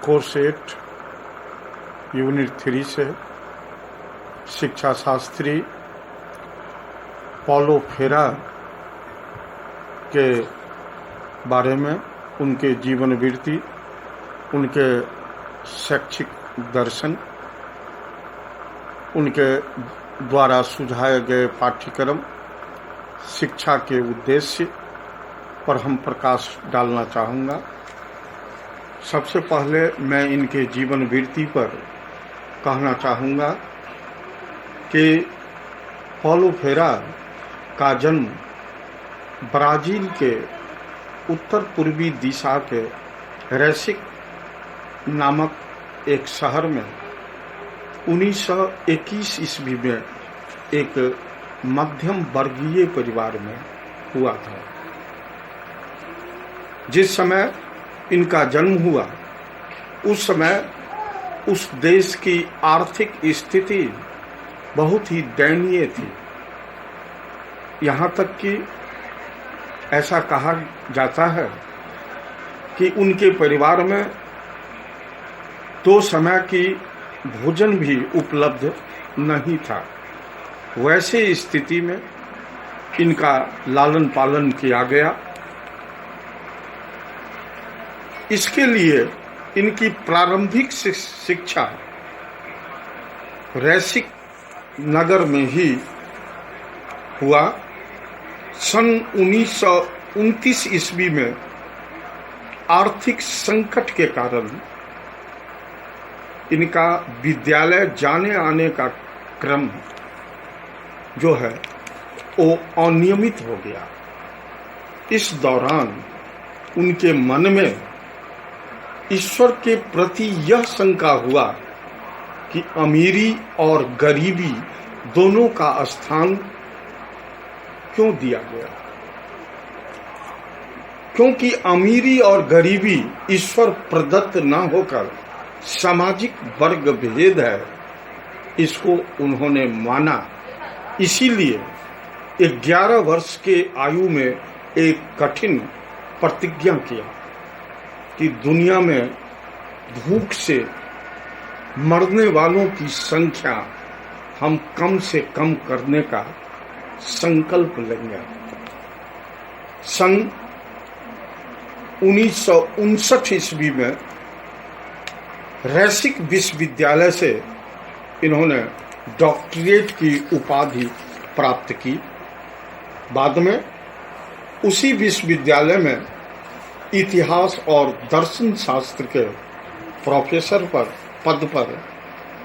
Course 8 unit 3 से शिक्षा Shastri Paulo फेरा के बारे में, उनके जीवन वृत्ति, उनके शैक्षिक दर्शन, उनके द्वारा सुझाए गए पाठ्यक्रम, शिक्षा के उद्देश्य पर हम प्रकाश डालना चाहूँगा। सबसे पहले मैं इनके जीवन वृत्ति पर कहना चाहूँगा कि पॉलो फेरा का जन्म ब्राज़ील के उत्तर पूर्वी दिशा के रेसिक नामक एक शहर में 1921 ईस्वी में एक मध्यम वर्गीय परिवार में हुआ था। जिस समय इनका जन्म हुआ उस समय उस देश की आर्थिक स्थिति बहुत ही दयनीय थी। यहाँ तक कि ऐसा कहा जाता है कि उनके परिवार में 2 समय की भोजन भी उपलब्ध नहीं था। वैसे स्थिति में इनका लालन पालन किया गया। इसके लिए इनकी प्रारंभिक शिक्षा रेसिक नगर में ही हुआ। सन 1929 ईस्वी में आर्थिक संकट के कारण इनका विद्यालय जाने आने का क्रम जो है वो अनियमित हो गया। इस दौरान उनके मन में ईश्वर के प्रति यह शंका हुआ कि अमीरी और गरीबी दोनों का स्थान क्यों दिया गया, क्योंकि अमीरी और गरीबी ईश्वर प्रदत्त न होकर सामाजिक वर्ग भेद है, इसको उन्होंने माना। इसीलिए 11 वर्ष के आयु में एक कठिन प्रतिज्ञा किया कि दुनिया में भूख से मरने वालों की संख्या हम कम से कम करने का संकल्प लेंगे। सन 1959 ईस्वी में रेसिक विश्वविद्यालय से इन्होंने डॉक्टरेट की उपाधि प्राप्त की। बाद में उसी विश्वविद्यालय में इतिहास और दर्शन शास्त्र के प्रोफेसर पद पर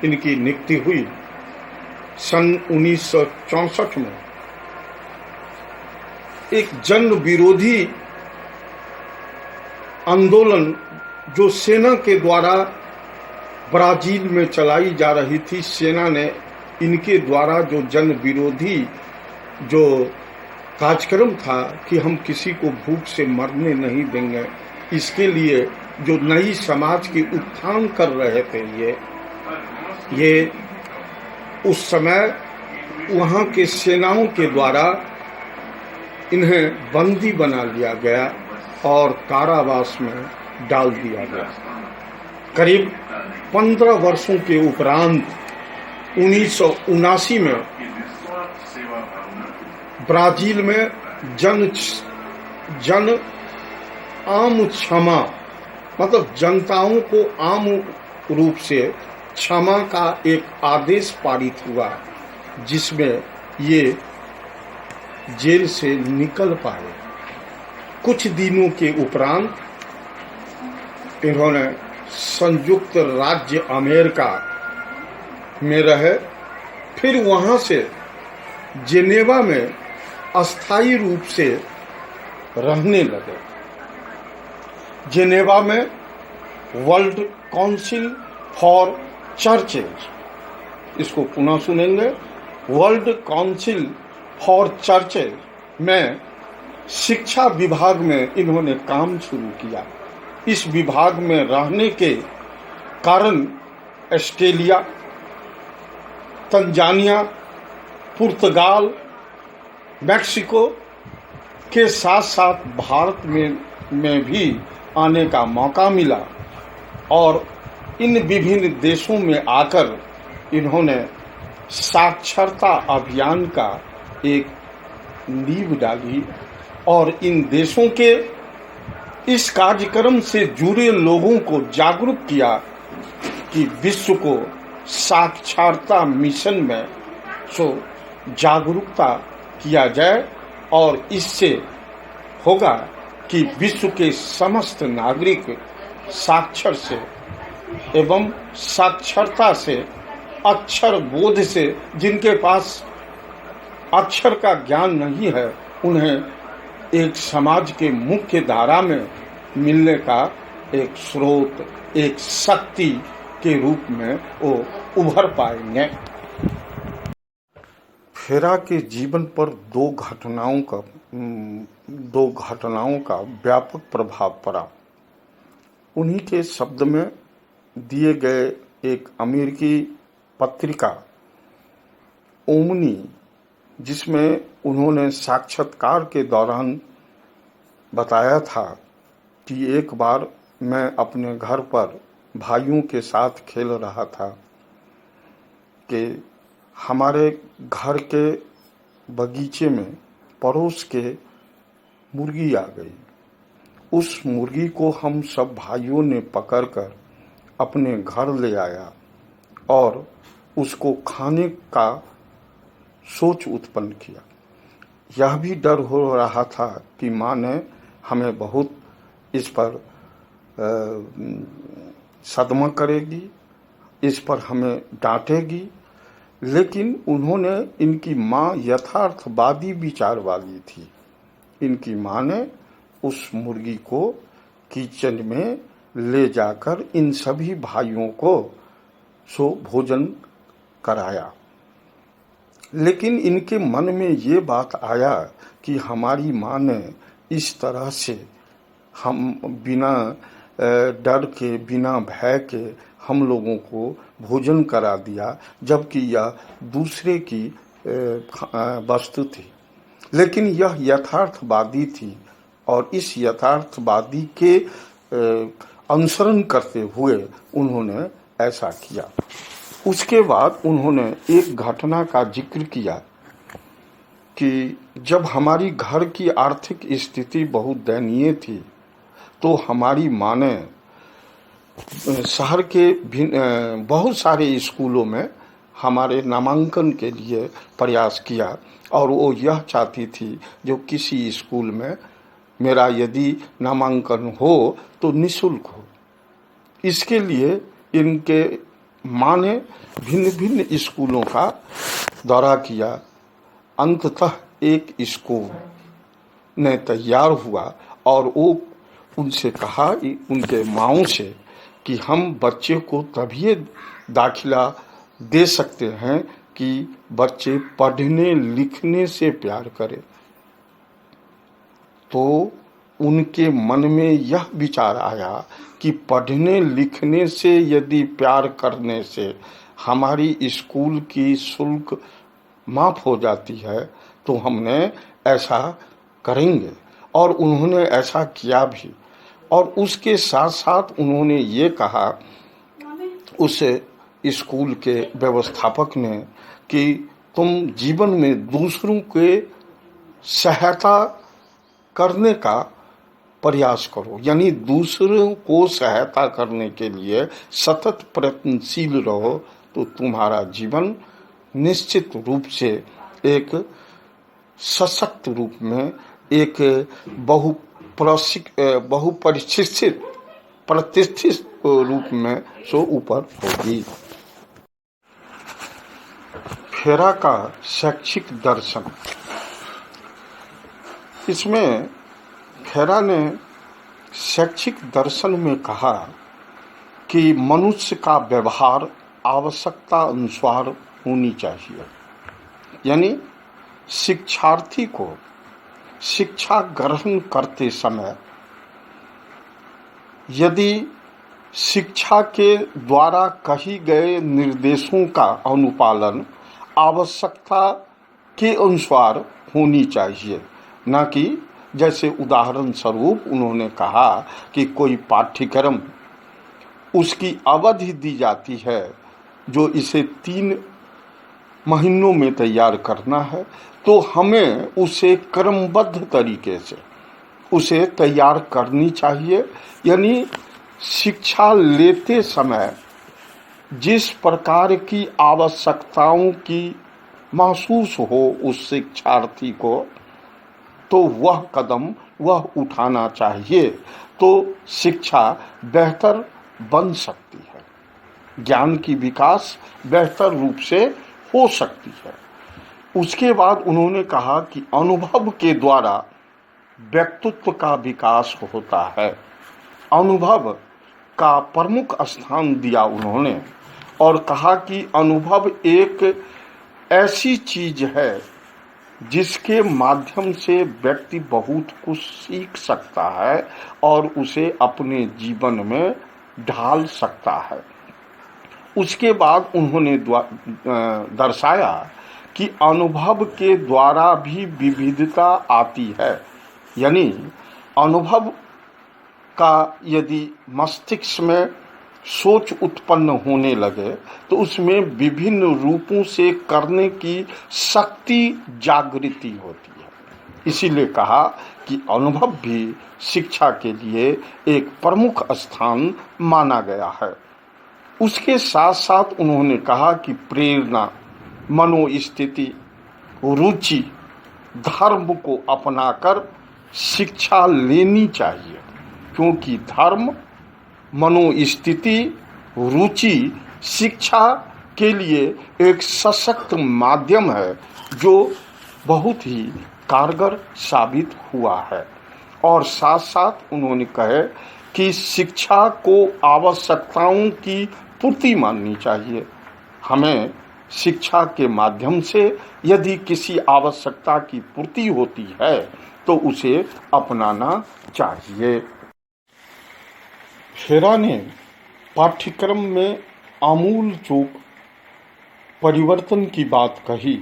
इनकी नियुक्ति हुई। सन 1964 में एक जन विरोधी आंदोलन जो सेना के द्वारा ब्राजील में चलाई जा रही थी, सेना ने इनके द्वारा जो जन विरोधी जो कार्यक्रम था कि हम किसी को भूख से मरने नहीं देंगे, इसके लिए जो नई समाज की उत्थान कर रहे थे ये उस समय वहाँ के सेनाओं के द्वारा इन्हें बंदी बना लिया गया और कारावास में डाल दिया गया। करीब 15 वर्षों के उपरांत 1979 में ब्राजील में जन आम क्षमा मतलब जनताओं को आम रूप से क्षमा का एक आदेश पारित हुआ, जिसमें ये जेल से निकल पाए। कुछ दिनों के उपरांत इन्होंने संयुक्त राज्य अमेरिका में रहे, फिर वहां से जेनेवा में अस्थायी रूप से रहने लगे। जेनेवा में वर्ल्ड काउंसिल फॉर चर्चेज, इसको पुनः सुनेंगे, वर्ल्ड काउंसिल फॉर चर्चेज में शिक्षा विभाग में इन्होंने काम शुरू किया। इस विभाग में रहने के कारण ऑस्ट्रेलिया, तंजानिया, पुर्तगाल, मैक्सिको के साथ साथ भारत में भी आने का मौका मिला। और इन विभिन्न देशों में आकर इन्होंने साक्षरता अभियान का एक नींव डाली और इन देशों के इस कार्यक्रम से जुड़े लोगों को जागरूक किया कि विश्व को साक्षरता मिशन में जागरूकता किया जाए और इससे होगा कि विश्व के समस्त नागरिक साक्षर से एवं साक्षरता से, अक्षर बोध से, जिनके पास अक्षर का ज्ञान नहीं है उन्हें एक समाज के मुख्य धारा में मिलने का एक स्रोत, एक शक्ति के रूप में वो उभर पाएंगे। खेरा के जीवन पर दो घटनाओं का व्यापक प्रभाव पड़ा। उन्हीं के शब्द में दिए गए एक अमेरिकी पत्रिका ओमनी, जिसमें उन्होंने साक्षात्कार के दौरान बताया था कि एक बार मैं अपने घर पर भाइयों के साथ खेल रहा था कि हमारे घर के बगीचे में पड़ोस के मुर्गी आ गई। उस मुर्गी को हम सब भाइयों ने पकड़कर अपने घर ले आया और उसको खाने का सोच उत्पन्न किया। यह भी डर हो रहा था कि माँ ने हमें बहुत इस पर सदमा करेगी, इस पर हमें डांटेगी, लेकिन उन्होंने, इनकी माँ यथार्थवादी विचार वाली थी। इनकी माँ ने उस मुर्गी को किचन में ले जाकर इन सभी भाइयों को भोजन कराया। लेकिन इनके मन में ये बात आया कि हमारी माँ ने इस तरह से हम बिना डर के, बिना भय के हम लोगों को भोजन करा दिया, जबकि यह दूसरे की वस्तु थी। लेकिन यह यथार्थवादी थी और इस यथार्थवादी के अनुसरण करते हुए उन्होंने ऐसा किया। उसके बाद उन्होंने एक घटना का जिक्र किया कि जब हमारी घर की आर्थिक स्थिति बहुत दयनीय थी तो हमारी माँ ने शहर के बहुत सारे स्कूलों में हमारे नामांकन के लिए प्रयास किया और वो यह चाहती थी जो किसी स्कूल में मेरा यदि नामांकन हो तो निःशुल्क हो। इसके लिए इनके माँ ने भिन्न भिन्न स्कूलों का दौरा किया। अंततः एक स्कूल ने तैयार हुआ और वो उनसे कहा, उनके माँओं से, कि हम बच्चे को तभी दाखिला दे सकते हैं कि बच्चे पढ़ने लिखने से प्यार करें। तो उनके मन में यह विचार आया कि पढ़ने लिखने से यदि प्यार करने से हमारी स्कूल की शुल्क माफ हो जाती है तो हमने ऐसा करेंगे। और उन्होंने ऐसा किया भी। और उसके साथ साथ उन्होंने ये कहा उस स्कूल के व्यवस्थापक ने कि तुम जीवन में दूसरों के सहायता करने का प्रयास करो, यानी दूसरों को सहायता करने के लिए सतत प्रयत्नशील रहो, तो तुम्हारा जीवन निश्चित रूप से एक सशक्त रूप में, एक बहुप्रशिक्षित प्रतिष्ठित रूप में सो ऊपर होगी। खेरा का शैक्षिक दर्शन। इसमें खेरा ने शैक्षिक दर्शन में कहा कि मनुष्य का व्यवहार आवश्यकता अनुसार होनी चाहिए, यानी शिक्षार्थी को शिक्षा ग्रहण करते समय यदि शिक्षा के द्वारा कही गए निर्देशों का अनुपालन आवश्यकता के अनुसार होनी चाहिए, न कि जैसे उदाहरण स्वरूप उन्होंने कहा कि कोई पाठ्यक्रम उसकी अवधि दी जाती है, जो इसे 3 महीनों में तैयार करना है, तो हमें उसे क्रमबद्ध तरीके से उसे तैयार करनी चाहिए। यानी शिक्षा लेते समय जिस प्रकार की आवश्यकताओं की महसूस हो उस शिक्षार्थी को, तो वह कदम वह उठाना चाहिए, तो शिक्षा बेहतर बन सकती है, ज्ञान की विकास बेहतर रूप से हो सकती है। उसके बाद उन्होंने कहा कि अनुभव के द्वारा व्यक्तित्व का विकास होता है। अनुभव का प्रमुख स्थान दिया उन्होंने और कहा कि अनुभव एक ऐसी चीज है जिसके माध्यम से व्यक्ति बहुत कुछ सीख सकता है और उसे अपने जीवन में ढाल सकता है। उसके बाद उन्होंने दर्शाया कि अनुभव के द्वारा भी विविधता आती है। यानी अनुभव का यदि मस्तिष्क में सोच उत्पन्न होने लगे तो उसमें विभिन्न रूपों से करने की शक्ति जागृति होती है। इसीलिए कहा कि अनुभव भी शिक्षा के लिए एक प्रमुख स्थान माना गया है। उसके साथ साथ उन्होंने कहा कि प्रेरणा, मनोस्थिति, रुचि, धर्म को अपनाकर शिक्षा लेनी चाहिए, क्योंकि धर्म, मनोस्थिति, रुचि शिक्षा के लिए एक सशक्त माध्यम है जो बहुत ही कारगर साबित हुआ है। और साथ साथ उन्होंने कहे कि शिक्षा को आवश्यकताओं की पूर्ति माननी चाहिए। हमें शिक्षा के माध्यम से यदि किसी आवश्यकता की पूर्ति होती है तो उसे अपनाना चाहिए। खेरा ने पाठ्यक्रम में आमूल चूक परिवर्तन की बात कही।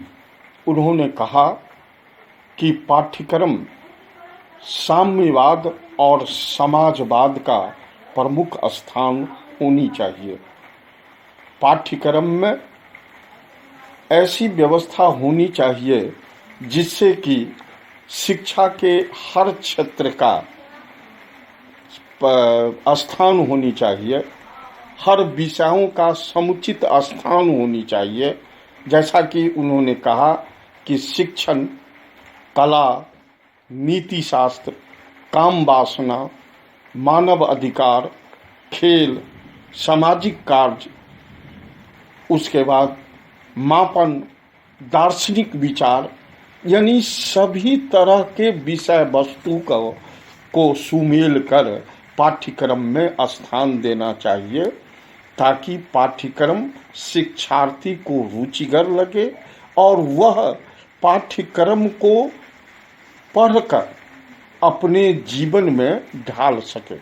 उन्होंने कहा कि पाठ्यक्रम साम्यवाद और समाजवाद का प्रमुख स्थान होनी चाहिए। पाठ्यक्रम में ऐसी व्यवस्था होनी चाहिए जिससे कि शिक्षा के हर क्षेत्र का स्थान होनी चाहिए, हर विषयों का समुचित स्थान होनी चाहिए। जैसा कि उन्होंने कहा कि शिक्षण, कला, नीति शास्त्र, काम वासना, मानव अधिकार, खेल, सामाजिक कार्य, उसके बाद मापन, दार्शनिक विचार, यानी सभी तरह के विषय वस्तु को सुमेल कर पाठ्यक्रम में स्थान देना चाहिए, ताकि पाठ्यक्रम शिक्षार्थी को रुचिकर लगे और वह पाठ्यक्रम को पढ़कर अपने जीवन में ढाल सके।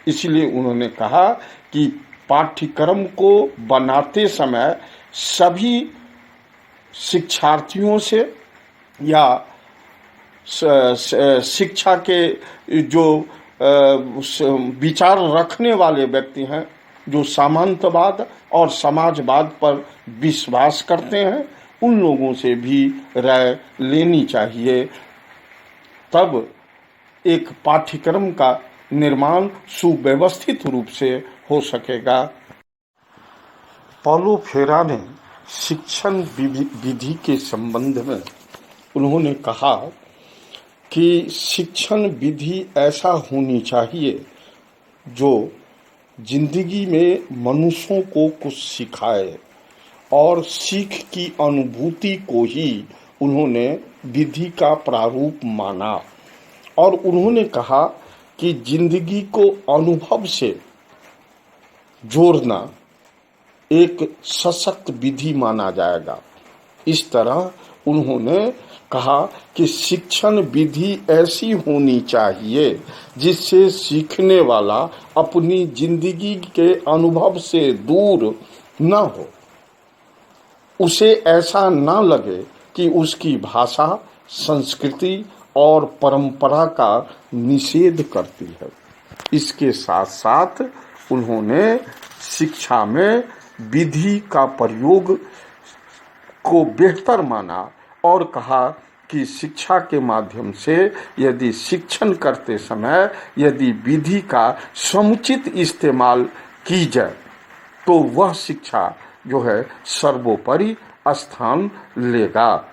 इसलिए उन्होंने कहा कि पाठ्यक्रम को बनाते समय सभी शिक्षार्थियों से या शिक्षा के जो विचार रखने वाले व्यक्ति हैं, जो सामंतवाद और समाजवाद पर विश्वास करते हैं, उन लोगों से भी राय लेनी चाहिए। तब एक पाठ्यक्रम का निर्माण सुव्यवस्थित रूप से हो सकेगा। पॉलो फेरा ने शिक्षण विधि के संबंध में उन्होंने कहा कि शिक्षण विधि ऐसा होनी चाहिए जो जिंदगी में मनुष्यों को कुछ सिखाए, और सीख की अनुभूति को ही उन्होंने विधि का प्रारूप माना। और उन्होंने कहा कि जिंदगी को अनुभव से जोड़ना एक सशक्त विधि माना जाएगा। इस तरह उन्होंने कहा कि शिक्षण विधि ऐसी होनी चाहिए जिससे सीखने वाला अपनी जिंदगी के अनुभव से दूर न हो, उसे ऐसा न लगे कि उसकी भाषा, संस्कृति और परंपरा का निषेध करती है। इसके साथ साथ उन्होंने शिक्षा में विधि का प्रयोग को बेहतर माना और कहा कि शिक्षा के माध्यम से यदि शिक्षण करते समय यदि विधि का समुचित इस्तेमाल की जाए तो वह शिक्षा जो है सर्वोपरि स्थान लेगा।